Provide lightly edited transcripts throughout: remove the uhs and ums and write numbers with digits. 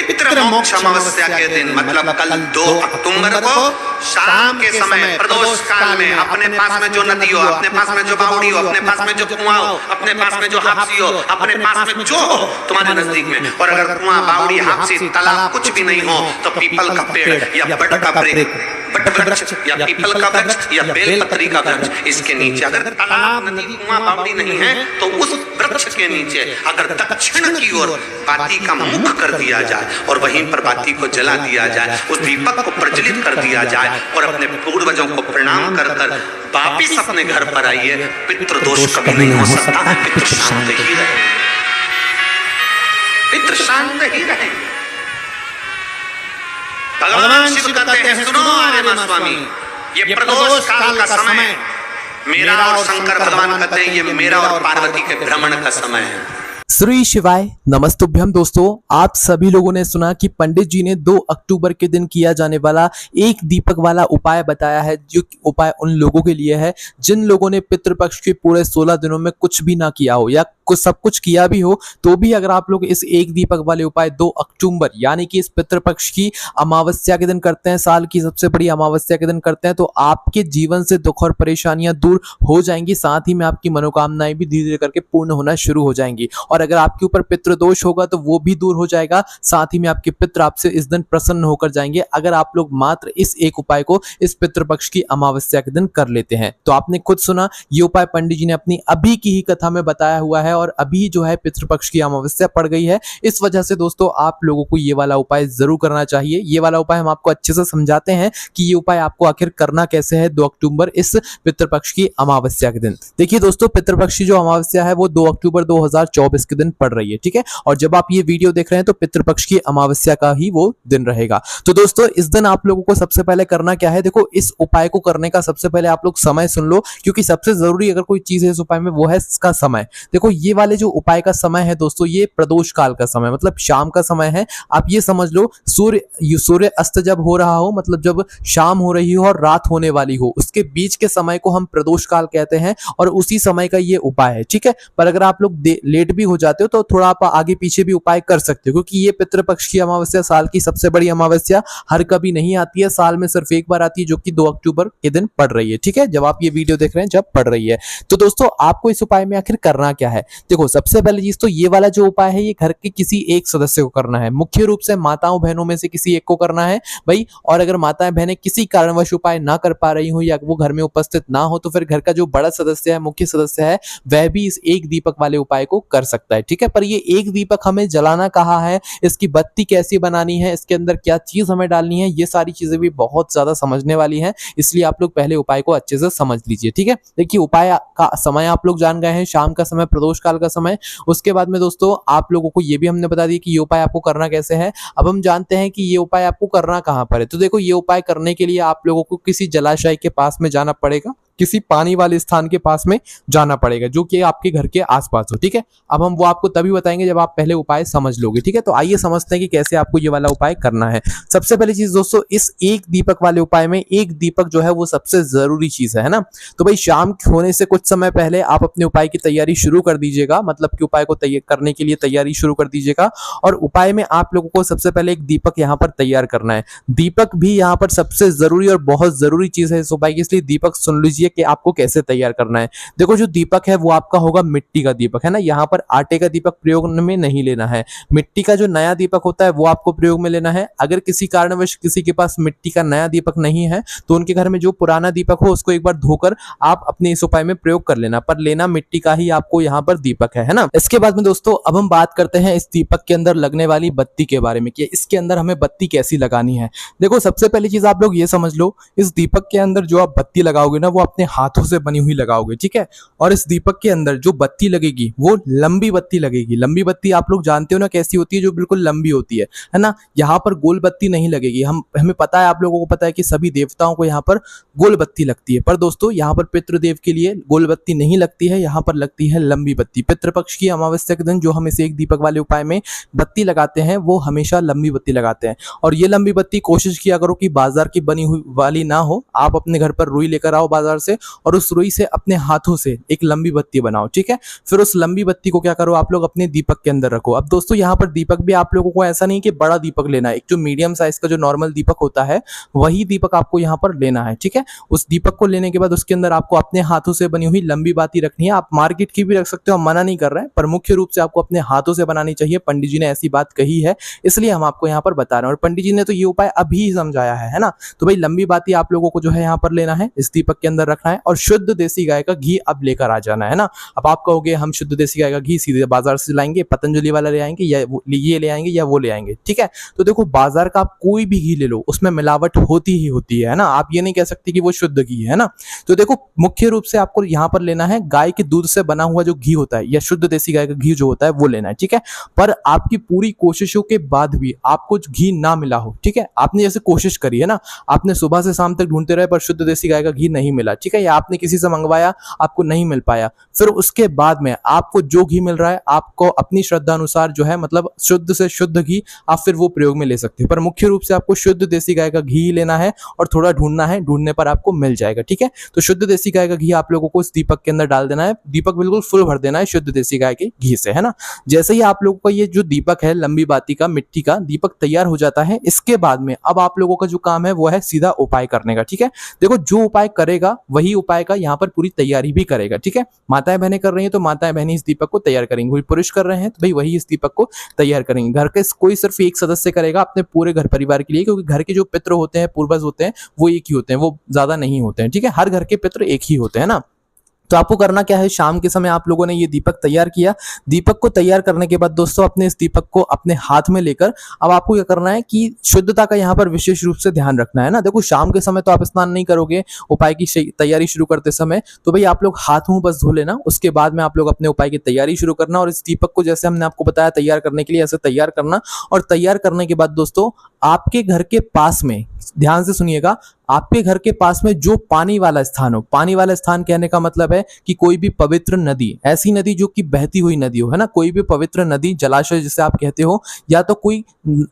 पितृमोक्ष अमावस्या के दिन मतलब कल 2 अक्टूबर को शाम के समय प्रदोष काल में अपने पास में जो नदी हो, अपने पास में जो बावड़ी हो, अपने पास में जो कुआं हो, अपने पास में जो हापसी हो, अपने पास में जो हो तुम्हारे नजदीक में, और अगर कुआं, बावड़ी, हापसी, तालाब कुछ भी नहीं हो तो पीपल का पेड़ या बट का बट वृक्ष या पीपल का वृक्ष या बेलपत्री का वृक्ष, इसके नीचे अगर तालाब, नदी, कुआं, बावड़ी नहीं है तो उस वृक्ष के नीचे अगर दक्षिण की ओर बाती का मुख कर दिया जाए और वहीं पर बाती को जला दिया जाए, उस दीपक को प्रज्वलित कर दिया जाए और अपने पूर्वजों को प्रणाम कर वापिस अपने घर पर आइए, पितृ दोष कभी नहीं हो सकता, पितृ शांत ही रहे, पितृ शांत ही रहे। भगवान शिव कहते हैं, सुनो आर्यमा स्वामी, ये प्रदोष काल का समय मेरा और शंकर भगवान कहते हैं ये मेरा और पार्वती के भ्रमण का समय है। श्री शिवाय नमस्तुभ्यम। दोस्तों, आप सभी लोगों ने सुना कि पंडित जी ने 2 अक्टूबर के दिन किया जाने वाला एक दीपक वाला उपाय बताया है, जो उपाय उन लोगों के लिए है जिन लोगों ने पितृपक्ष के पूरे 16 दिनों में कुछ भी ना किया हो या कुछ सब कुछ किया भी हो तो भी अगर आप लोग इस एक दीपक वाले उपाय 2 अक्टूबर यानी कि इस पितृपक्ष की अमावस्या के दिन करते हैं, साल की सबसे बड़ी अमावस्या के दिन करते हैं, तो आपके जीवन से दुख और परेशानियां दूर हो जाएंगी, साथ ही में आपकी मनोकामनाएं भी धीरे धीरे करके पूर्ण होना शुरू हो जाएंगी। और अगर आपके ऊपर पितृदोष होगा तो वो भी दूर हो जाएगा, साथ ही में आपके पितृ आपसे इस दिन प्रसन्न होकर जाएंगे अगर आप लोग मात्र इस एक उपाय को इस पितृपक्ष की अमावस्या के दिन कर लेते हैं। तो आपने खुद सुना, ये उपाय पंडित जी ने अपनी अभी की ही कथा में बताया हुआ है और अभी जो है पितृपक्ष की अमावस्या पड़ गई है। इस वजह से दोस्तों आप लोगों को ये वाला उपाय जरूर करना चाहिए। ये वाला उपाय हम आपको अच्छे से समझाते हैं कि ये उपाय आपको आखिर करना कैसे है 2 अक्टूबर इस पितृपक्ष की अमावस्या के दिन। देखिए दोस्तों, पितृपक्ष की जो अमावस्या है वो 2 अक्टूबर 2024 के दिन पड़ रही है, ठीक है। और जब आप ये वीडियो देख रहे हैं तो पितृपक्ष की अमावस्या का ही वो दिन रहेगा। तो दोस्तों, इस दिन आप लोगों को सबसे पहले करना क्या है, देखो इस उपाय को करने का सबसे पहले आप लोग समय सुन लो, क्योंकि सबसे जरूरी अगर कोई चीज है इस उपाय में वो है इसका समय। देखो ये वाले जो उपाय का समय है दोस्तों, ये प्रदोष काल का समय मतलब शाम का समय है। आप ये समझ लो सूर्य अस्त जब हो रहा हो, मतलब जब शाम हो रही हो और रात होने वाली हो, उसके बीच के समय को हम प्रदोष काल कहते हैं और उसी समय का ये उपाय है, ठीक है। पर अगर आप लोग लेट भी हो जाते हो तो थोड़ा आप आगे पीछे भी उपाय कर सकते हो, क्योंकि ये पितृपक्ष की अमावस्या साल की सबसे बड़ी अमावस्या हर कभी नहीं आती है, साल में सिर्फ एक बार आती है, जो कि 2 अक्टूबर के दिन पड़ रही है, ठीक है। जब आप ये वीडियो देख रहे हैं जब पड़ रही है, तो दोस्तों आपको इस उपाय में आखिर करना क्या है। देखो सबसे पहले चीज तो ये वाला जो उपाय है ये घर के किसी एक सदस्य को करना है, मुख्य रूप से माताओं बहनों में से किसी एक को करना है भाई। और अगर माताएं बहनें किसी कारणवश उपाय ना कर पा रही हो या वो घर में उपस्थित ना हो तो फिर घर का जो बड़ा सदस्य है, मुख्य सदस्य है, वह भी इस एक दीपक वाले उपाय को कर सकता है, ठीक है। पर ये एक दीपक हमें जलाना कहाँ है, इसकी बत्ती कैसी बनानी है, इसके अंदर क्या चीज हमें डालनी है, ये सारी चीजें भी बहुत ज्यादा समझने वाली हैं, इसलिए आप लोग पहले उपाय को अच्छे से समझ लीजिए, ठीक है। देखिए उपाय का समय आप लोग जान गए हैं, शाम का समय, प्रदोष काल का समय। उसके बाद में दोस्तों आप लोगों को ये भी हमने बता दिया कि ये उपाय आपको करना कैसे है। अब हम जानते हैं कि ये उपाय आपको करना कहाँ पर है। तो देखो ये उपाय करने के लिए आप लोगों को किसी जलाशय के पास में जाना पड़ेगा, किसी पानी वाले स्थान के पास में जाना पड़ेगा जो कि आपके घर के आसपास हो, ठीक है। अब हम वो आपको तभी बताएंगे जब आप पहले उपाय समझ लोगे, ठीक है। तो आइए समझते हैं कि कैसे आपको ये वाला उपाय करना है। सबसे पहली चीज दोस्तों, इस एक दीपक वाले उपाय में एक दीपक जो है वो सबसे जरूरी चीज है ना। तो भाई शाम होने से कुछ समय पहले आप अपने उपाय की तैयारी शुरू कर दीजिएगा, मतलब कि उपाय को करने के लिए तैयारी शुरू कर दीजिएगा। और उपाय में आप लोगों को सबसे पहले एक दीपक यहाँ पर तैयार करना है। दीपक भी यहाँ पर सबसे जरूरी और बहुत जरूरी चीज है इस उपाय की, इसलिए दीपक सुन लीजिए कि आपको कैसे तैयार करना है। देखो जो दीपक है वो आपका होगा मिट्टी का दीपक, है ना। यहाँ पर आटे का दीपक प्रयोग में नहीं लेना है, मिट्टी का जो नया दीपक होता है वो आपको प्रयोग में लेना है। अगर किसी कारणवश किसी के पास मिट्टी का नया दीपक नहीं है तो उनके घर में जो पुराना दीपक हो उसको एक बार धोकर आप अपने इस उपाय में प्रयोग कर लेना, पर लेना मिट्टी का ही आपको यहाँ पर दीपक है ना। इसके बाद में दोस्तों अब हम बात करते हैं इस दीपक के अंदर लगने वाली बत्ती के बारे में कि इसके अंदर हमें बत्ती कैसी लगानी है। देखो सबसे पहली चीज आप लोग ये समझ लो, इस दीपक के अंदर जो आप बत्ती लगाओगे ना वो अपने हाथों से बनी हुई लगाओगे, ठीक है। और इस दीपक के अंदर जो बत्ती लगेगी वो लंबी बत्ती लगेगी। लंबी बत्ती आप लोग जानते हो ना कैसी होती है, जो बिल्कुल लंबी होती है ना। यहाँ पर गोल बत्ती नहीं लगेगी। हमें पता है, आप लोगों को पता है कि सभी देवताओं को यहाँ पर गोल बत्ती लगती है, पर दोस्तों यहाँ पर पितृदेव के लिए गोल बत्ती नहीं लगती है, यहाँ पर लगती है लंबी बत्ती। पितृपक्ष की अमावस्या के दिन जो हम इसे एक दीपक वाले उपाय में बत्ती लगाते हैं वो हमेशा लंबी बत्ती लगाते हैं। और ये लंबी बत्ती कोशिश किया करो कि बाजार की बनी हुई वाली ना हो, आप अपने घर पर रुई लेकर आओ बाजार से और उस रुई से अपने हाथों से एक लंबी बत्ती बनाओ, ठीक है। फिर उस लंबी बत्ती को क्या करो आप लोग अपने दीपक के अंदर रखो। अब दोस्तों यहाँ पर दीपक भी आप लोगों को ऐसा नहीं कि बड़ा दीपक लेना है, एक जो मीडियम साइज का जो नॉर्मल दीपक होता है वही दीपक आपको यहाँ पर लेना है, ठीक है। उस दीपक को लेने के बाद उसके अंदर आपको अपने हाथों से बनी हुई लंबी बाती रखनी है। आप मार्केट की भी रख सकते हो, हम मना नहीं कर रहे हैं, पर मुख्य रूप से आपको अपने हाथों से बनानी चाहिए। पंडित जी ने ऐसी बात कही है इसलिए हम आपको यहाँ पर बता रहे हैं, और पंडित जी ने तो ये उपाय अभी समझाया है ना। तो भाई लंबी बाती आप लोगों को जो है यहाँ पर लेना है, इस दीपक के अंदर रखना है और शुद्ध देसी गाय का घी अब लेकर आ जाना है ना। अब आप कहोगे हम शुद्ध देसी गाय का घी सीधे बाजार से लाएंगे, पतंजलि वाला ले आएंगे या ये ले आएंगे या वो ले आएंगे, ठीक है। तो देखो बाजार का आप कोई भी घी ले लो उसमें मिलावट होती ही होती है ना, आप ये नहीं कह सकते कि वो शुद्ध घी है ना। तो देखो मुख्य रूप से आपको यहाँ पर लेना है गाय के दूध से बना हुआ जो घी होता है या शुद्ध देसी गाय का घी जो होता है वो लेना है, ठीक है। पर आपकी पूरी कोशिशों के बाद भी आपको घी ना मिला हो, ठीक है, आपने जैसे कोशिश करी है ना, आपने सुबह से शाम तक ढूंढते रहे पर शुद्ध देसी गाय का घी नहीं मिला, ठीक है, या आपने किसी से मंगवाया आपको नहीं मिल पाया, फिर उसके बाद में आपको जो घी मिल रहा है आपको अपनी श्रद्धा अनुसार जो है मतलब शुद्ध से शुद्ध घी आप फिर वो प्रयोग में ले सकते हो। पर मुख्य रूप से आपको शुद्ध देसी गाय का घी लेना है और थोड़ा ढूंढना है, ढूंढने पर आपको मिल जाएगा, ठीक है। तो शुद्ध देसी गाय का घी आप लोगों को इस दीपक के अंदर डाल देना है, दीपक बिल्कुल फुल भर देना है शुद्ध देसी गाय के घी से, है ना। जैसे ही आप लोगों का ये जो दीपक है लंबी बाती का मिट्टी का दीपक तैयार हो जाता है, इसके बाद में अब आप लोगों का जो काम है वो है सीधा उपाय करने का, ठीक है। देखो जो उपाय करेगा वही उपाय का यहाँ पर पूरी तैयारी भी करेगा, ठीक है। माताएं बहनें कर रही हैं तो माताएं बहनें इस दीपक को तैयार करेंगी, कोई पुरुष कर रहे हैं तो भाई वही इस दीपक को तैयार करेंगे। घर के कोई सिर्फ एक सदस्य करेगा अपने पूरे घर परिवार के लिए, क्योंकि घर के जो पितृ होते हैं पूर्वज होते हैं वो एक ही होते हैं, वो ज्यादा नहीं होते हैं, ठीक है। हर घर के पितृ एक ही होते हैं ना। तो आपको करना क्या है, शाम के समय आप लोगों ने ये दीपक तैयार किया। दीपक को तैयार करने के बाद दोस्तों अपने इस दीपक को अपने हाथ में लेकर अब आपको क्या करना है कि शुद्धता का यहाँ पर विशेष रूप से ध्यान रखना है ना। देखो शाम के समय तो आप स्नान नहीं करोगे उपाय की तैयारी शुरू करते समय, तो भाई आप लोग हाथ मुंह बस धो लेना, उसके बाद में आप लोग अपने उपाय की तैयारी शुरू करना। और इस दीपक को जैसे हमने आपको बताया तैयार करने के लिए ऐसे तैयार करना, और तैयार करने के बाद दोस्तों आपके घर के पास में, ध्यान से सुनिएगा, आपके घर के पास में जो पानी वाला स्थान हो, पानी वाला स्थान कहने का मतलब है कि कोई भी पवित्र नदी, ऐसी नदी जो कि बहती हुई नदी हो, है ना, कोई भी पवित्र नदी जलाशय जिसे आप कहते हो, या तो कोई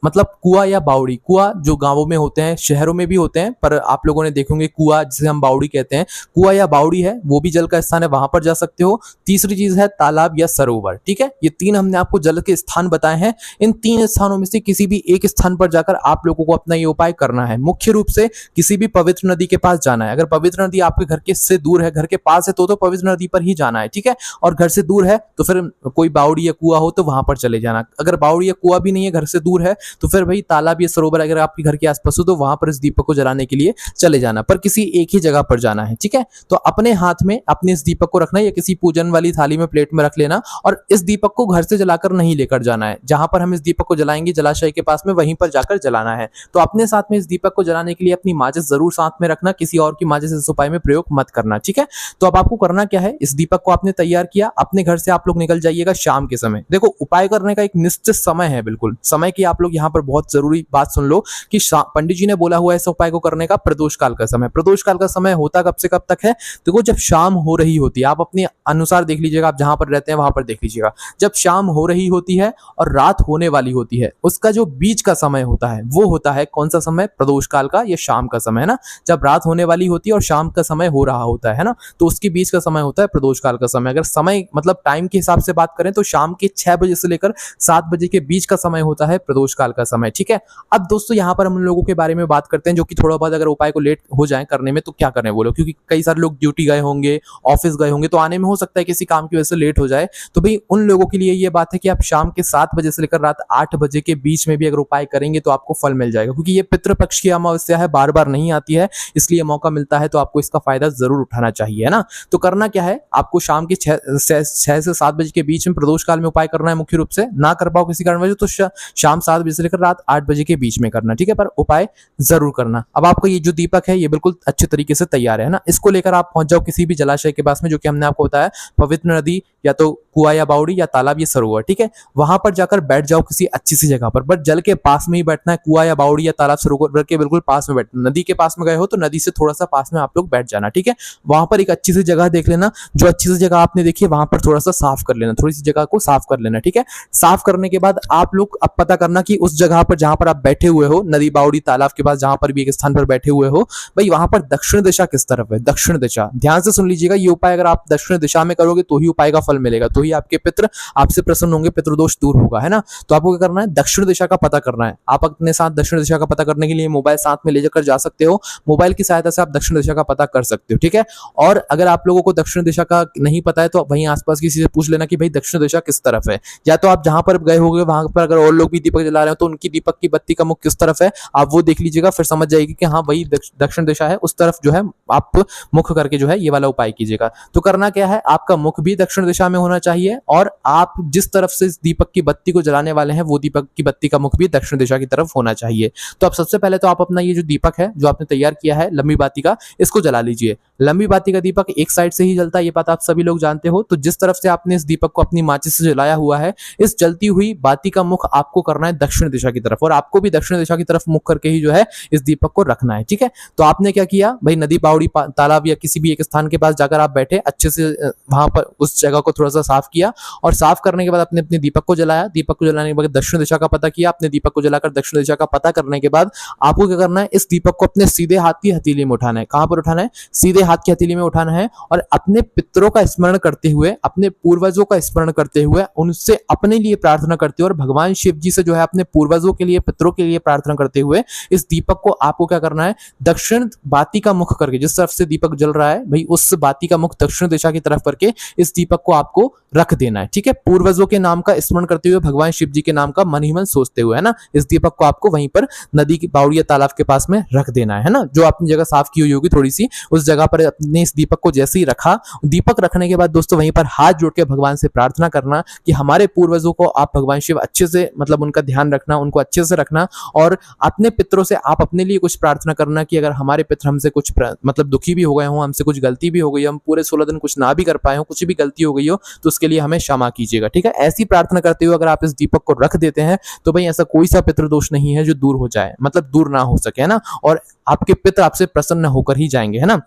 मतलब कुआं या बावड़ी, कुआं जो गांवों में होते हैं शहरों में भी होते हैं, पर आप लोगों ने देखेंगे कुआं जिसे हम बावड़ी कहते हैं, कुआं या बावड़ी है वो भी जल का स्थान है, वहां पर जा सकते हो। तीसरी चीज है तालाब या सरोवर, ठीक है। ये तीन हमने आपको जल के स्थान बताए हैं, इन तीन स्थानों में से किसी भी एक स्थान पर जाकर आप लोगों को अपना ये उपाय करना है। मुख्य रूप से किसी भी पवित्र नदी के पास जाना है। अगर पवित्र नदी आपके घर के से दूर है, घर के पास है तो पवित्र नदी पर ही जाना है, ठीक है। और घर से दूर है तो फिर कोई बावड़ी या कुआं हो तो वहां पर चले जाना। अगर बावड़ी या कुआं भी नहीं है, घर से दूर है, तो फिर भाई तालाब या सरोवर अगर आपके घर के आसपास हो तो वहां पर इस दीपक को जलाने के लिए चले जाना, पर किसी एक ही जगह पर जाना है, ठीक है। तो अपने हाथ में अपने इस दीपक को रखना है या किसी पूजन वाली थाली में प्लेट में रख लेना, और इस दीपक को घर से जलाकर नहीं लेकर जाना है। जहां पर हम इस दीपक को जलाएंगे जलाशय के पास में, वहीं पर जाकर जलाना है। तो अपने साथ में इस दीपक को जलाने के लिए अपनी माचिस जरूर साथ में रखना, किसी और की माचिस इस उपाय में प्रयोग मत करना, ठीक है। तो अब आपको करना क्या है, इस दीपक को आपने तैयार किया, अपने घर से आप लोग निकल जाइएगा शाम के समय। देखो उपाय करने का एक निश्चित समय है, बिल्कुल समय की आप लोग यहाँ पर बहुत जरूरी बात सुन लो कि पंडित जी ने बोला हुआ है इस उपाय को करने का प्रदोष काल का समय। प्रदोष काल का समय होता कब से कब तक है, देखो जब शाम हो रही होती है, आप अपने अनुसार देख लीजिएगा, आप जहां पर रहते हैं वहां पर देख लीजिएगा, जब शाम हो रही होती है और रात होने वाली होती है, उसका जो बीच का समय होता है वो होता है कौन सा समय, प्रदोष काल का, ये शाम का समय है ना। जब रात होने वाली होती है और शाम का समय हो रहा होता है ना, तो उसके बीच का समय होता है प्रदोष काल का समय। अगर समय मतलब टाइम के हिसाब से बात करें तो शाम के 6 बजे से लेकर 7 बजे के बीच का समय होता है प्रदोष काल का समय, ठीक है। अब दोस्तों यहाँ पर हम लोगों के बारे में बात करते हैं जो कि थोड़ा बहुत अगर उपाय को लेट हो जाए करने में तो क्या करें वो लोग, क्योंकि कई सारे लोग ड्यूटी गए होंगे, ऑफिस गए होंगे, तो आने में हो सकता है किसी काम की वजह से लेट हो जाए। तो भाई उन लोगों के लिए ये बात है कि आप शाम के 7 बजे से लेकर रात 8 बजे के बीच में भी अगर उपाय करेंगे तो आपको फल मिल जाएगा, क्योंकि ये पितृपक्ष की अमावस्या है, बार बार नहीं आती है, इसलिए मौका मिलता है तो आपको इसका फायदा जरूर उठाना चाहिए, है ना। तो करना क्या है, आपको शाम के 6 से 7 बजे के बीच में प्रदोष काल में उपाय करना है। मुख्य रूप से ना कर पाओ किसी कारणवश तो शाम 7 बजे से लेकर रात 8 बजे के बीच में करना, ठीक है, पर उपाय जरूर करना। अब आपका ये जो दीपक है ये बिल्कुल अच्छे तरीके से तैयार है ना, इसको लेकर आप पहुंच जाओ किसी भी जलाशय के पास में, जो कि हमने आपको बताया पवित्र नदी या तो कुआं या बावड़ी या तालाब या सरोवर, ठीक है। वहां पर जाकर बैठ जाओ किसी अच्छी सी जगह पर, बट जल के पास में ही बैठना है, कुआं या बावड़ी या तालाब सरोवर के बिल्कुल पास में बैठना। नदी के पास में गए हो तो नदी से थोड़ा सा पास में आप लोग बैठ जाना, ठीक है। वहां पर एक अच्छी सी जगह देख लेना, जो अच्छी सी जगह आपने देखी है वहां पर थोड़ा सा साफ कर लेना, थोड़ी सी जगह को साफ कर लेना, ठीक है। साफ करने के बाद आप लोग अब पता करना कि उस जगह पर जहां पर आप बैठे हुए हो, नदी बावड़ी तालाब के पास जहां पर भी एक स्थान पर बैठे हुए हो, भाई वहां पर दक्षिण दिशा किस तरफ है। दक्षिण दिशा, ध्यान से सुन लीजिएगा, ये उपाय अगर आप दक्षिण दिशा में करोगे तो ही उपाय का फल मिलेगा, तो ही आपके पितृ आपसे प्रसन्न होंगे, पितृदोष दूर होगा, है ना। तो आपको क्या करना है, दक्षिण दिशा का पता करना है। आप अपने साथ दक्षिण दिशा का पता करने के लिए मोबाइल साथ में ले जाकर जा सकते हो, मोबाइल की सहायता से आप दक्षिण दिशा का पता कर सकते हो, ठीक है। और अगर आप लोगों को दक्षिण दिशा का नहीं पता है तो वहीं आसपास किसी से पूछ लेना कि भाई दक्षिण दिशा किस तरफ है, या तो आप जहां पर गए होंगे वहां पर अगर और लोग भी दीपक जला रहे हो तो उनकी दीपक की बत्ती का मुख किस तरफ है आप वो देख लीजिएगा, फिर समझ जाएगी कि हाँ वही दक्षिण दिशा है, उस तरफ जो है आप मुख करके जो है ये वाला उपाय कीजिएगा। तो करना क्या है, आपका मुख भी दक्षिण दिशा में होना चाहिए और आप जिस तरफ से इस दीपक की बत्ती को जलाने वाले हैं वो दीपक की बत्ती का मुख भी दक्षिण दिशा की तरफ होना चाहिए। तो अब सबसे पहले तो आप अपना ये जो दीपक है जो आपने तैयार किया है लंबी बाती का, इसको जला लीजिए। लंबी बाती का दीपक एक साइड से ही जलता है, ये बात आप सभी लोग जानते हो। तो जिस तरफ से आपने इस दीपक को अपनी माचिस से जलाया हुआ है, इस जलती हुई बाती का मुख आपको करना है दक्षिण दिशा की तरफ, और आपको भी दक्षिण दिशा की तरफ मुख करके ही जो है इस दीपक को रखना है, ठीक है। तो आपने क्या किया भाई, नदी बावड़ी तालाब या किसी भी एक स्थान के पास जाकर आप बैठे, अच्छे से वहां पर उस जगह को थोड़ा सा साफ किया, और साफ करने के बाद आपने अपने दीपक को जलाया। दीपक को जलाने के बाद दक्षिण दिशा का पता किया। अपने दीपक को जलाकर दक्षिण दिशा का पता करने के बाद आपको क्या करना है, इस दीपक को अपने सीधे हाथ की हथेली में उठाना है। कहां पर उठाना है, सीधे हाथ की हथेली में उठाना है, और अपने पितरों का स्मरण करते हुए, अपने पूर्वजों का स्मरण करते हुए, उनसे अपने लिए प्रार्थना करते हुए और भगवान शिव जी से जो है अपने पूर्वजों के लिए, पितरों के लिए प्रार्थना करते हुए इस दीपक को आपको क्या करना है, दक्षिण बाती का मुख करके, जिस तरफ से दीपक जल रहा है भाई उस बाती का मुख दक्षिण दिशा की तरफ करके इस दीपक को आपको रख देना है, ठीक है। पूर्वजों के नाम का स्मरण करते हुए, भगवान शिव जी के नाम का मन ही मन सोचते हुए, है ना। इस दीपक को आपको वहीं पर नदी की बावड़ी या तालाब के पास में रख देना है ना, जो आपने जगह साफ की हुई होगी थोड़ी सी, उस जगह पर अपने इस दीपक को जैसे ही रखा, दीपक रखने के बाद दोस्तों वहीं पर हाथ जोड़ के भगवान से प्रार्थना करना कि हमारे पूर्वजों को आप भगवान शिव अच्छे से, मतलब उनका ध्यान रखना, उनको अच्छे से रखना, और अपने पितरों से आप अपने लिए कुछ प्रार्थना करना कि अगर हमारे पितर हमसे कुछ मतलब दुखी भी हो गए हो, हमसे कुछ गलती भी हो गई, हम पूरे 16 दिन कुछ ना भी कर पाए हो, कुछ भी गलती हो गई हो तो उसके लिए हमें क्षमा कीजिएगा, ठीक है। ऐसी प्रार्थना करते हुए अगर आप इस दीपक को रख देते हैं तो भाई ऐसा कोई सा पितृदोष नहीं है जो दूर हो जाए, मतलब दूर ना हो सके, है ना, और आपके पितर आपसे प्रसन्न होकर ही जाएंगे, है ना।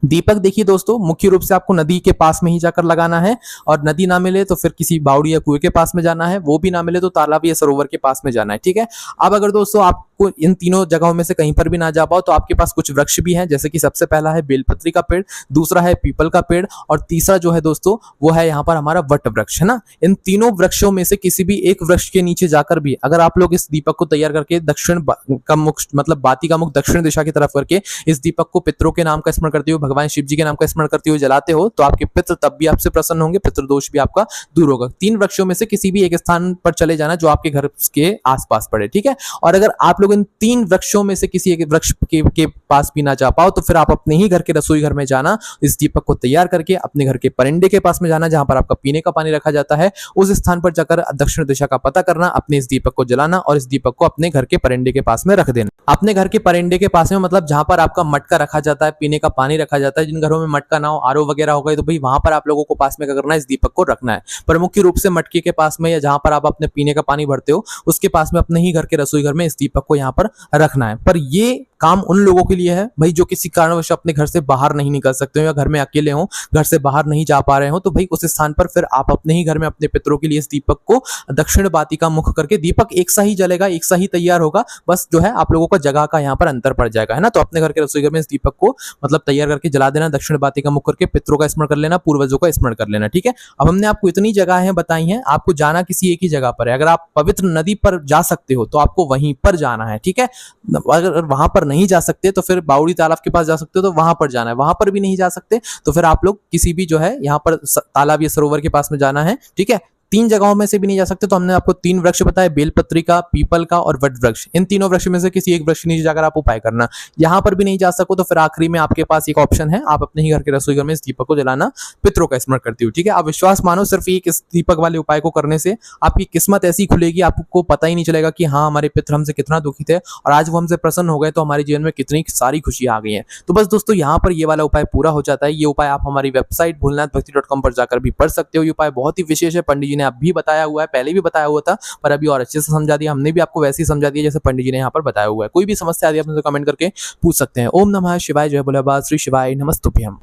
दीपक देखिए दोस्तों, मुख्य रूप से आपको नदी के पास में ही जाकर लगाना है, और नदी ना मिले तो फिर किसी बावड़ी या कुएं के पास में जाना है, वो भी ना मिले तो तालाब या सरोवर के पास में जाना है, ठीक है। अब अगर दोस्तों आपको इन तीनों जगहों में से कहीं पर भी ना जा पाओ तो आपके पास कुछ वृक्ष भी हैं, जैसे कि सबसे पहला है बेलपत्री का पेड़, दूसरा है पीपल का पेड़, और तीसरा जो है दोस्तों वो है यहाँ पर हमारा वट वृक्ष, है ना। इन तीनों वृक्षों में से किसी भी एक वृक्ष के नीचे जाकर भी अगर आप लोग इस दीपक को तैयार करके दक्षिण का मुख, मतलब बाती का मुख दक्षिण दिशा की तरफ करके इस दीपक को पितरों के नाम का स्मरण करते हुए, भगवान शिव जी के नाम का स्मरण करते हुए जलाते हो तो आपके पितृ तब भी आपसे प्रसन्न होंगे, पितृदोष भी आपका दूर होगा। 3 वृक्षों में से किसी भी एक स्थान पर चले जाना जो आपके घर के आसपास पड़े, ठीक है। और अगर आप लोग इन 3 वृक्षों में से किसी एक वृक्ष के पास भी ना जा पाओ तो फिर आप अपने ही घर के रसोई घर में जाना, इस दीपक को तैयार करके अपने घर के परिंदे के पास में जाना जहां पर आपका पीने का पानी रखा जाता है, उस स्थान पर जाकर दक्षिण दिशा का पता करना, अपने इस दीपक को जलाना और इस दीपक को अपने घर के परिंदे के पास में रख देना। अपने घर के परिंदे के पास में मतलब जहां पर आपका मटका रखा जाता है, पीने का पानी रखा जाता है, जिन घरों में मटका ना हो, आरओ वगैरह हो गए तो भाई वहां पर आप लोगों को पास में क्या करना है, इस दीपक को रखना है। पर मुख्य रूप से मटके के पास में या जहां पर आप अपने पीने का पानी भरते हो उसके पास में अपने ही घर के रसोई घर में इस दीपक को यहाँ पर रखना है। पर ये काम उन लोगों के लिए है भाई जो किसी कारणवश अपने घर से बाहर नहीं निकल सकते हो या घर में अकेले हो, घर से बाहर नहीं जा पा रहे हो, तो भाई उस स्थान पर फिर आप अपने ही घर में अपने पितरों के लिए इस दीपक को दक्षिण बाती का मुख करके, दीपक एक सा ही जलेगा, एक सा ही तैयार होगा, बस जो है आप लोगों का जगह का यहाँ पर अंतर पड़ जाएगा, है ना। तो अपने घर के रसोई घर में इस दीपक को मतलब तैयार करके जला देना, दक्षिण बाती का मुख करके पितरों का स्मरण कर लेना, पूर्वजों का स्मरण कर लेना, ठीक है। अब हमने आपको इतनी जगहें बताई हैं, आपको जाना किसी एक ही जगह पर है। अगर आप पवित्र नदी पर जा सकते हो तो आपको वहीं पर जाना है, ठीक है। अगर वहां पर नहीं जा सकते तो फिर बावड़ी तालाब के पास जा सकते हो तो वहां पर जाना है, वहां पर भी नहीं जा सकते तो फिर आप लोग किसी भी जो है यहाँ पर तालाब या सरोवर के पास में जाना है, ठीक है। 3 जगहों में से भी नहीं जा सकते तो हमने आपको 3 वृक्ष बताए, बेलपत्री का, पीपल का और वट वृक्ष। इन तीनों वृक्ष में से किसी एक वृक्ष के नीचे जाकर आप उपाय करना। यहां पर भी नहीं जा सको तो फिर आखिरी में आपके पास एक ऑप्शन है, आप अपने ही घर के रसोई घर में इस दीपक को जलाना, पितरों का स्मरण करते हो, ठीक है। आप विश्वास मानो, सिर्फ एक इस दीपक वाले उपाय को करने से आपकी किस्मत ऐसी खुलेगी, आपको पता ही नहीं चलेगा कि हाँ हमारे पितर हमसे कितना दुखी थे और आज वो हमसे प्रसन्न हो गए तो हमारे जीवन में कितनी सारी खुशी आ गई है। तो बस दोस्तों यहाँ पर ये वाला उपाय पूरा हो जाता है। ये उपाय आप हमारी वेबसाइट भोलेनाथभक्ति.com पर जाकर भी पढ़ सकते हो। ये उपाय बहुत ही विशेष है, पंडित जी ने अभी बताया हुआ है, पहले भी बताया हुआ था, पर अभी और अच्छे से समझा दिया। हमने भी आपको वैसे ही समझा दिया जैसे पंडित जी ने यहाँ पर बताया हुआ है। कोई भी समस्या आती है आप मुझसे कमेंट करके पूछ सकते हैं। ओम नमः शिवाय, जय भोलेबाबा, श्री शिवाय नमस्तुभ्यम।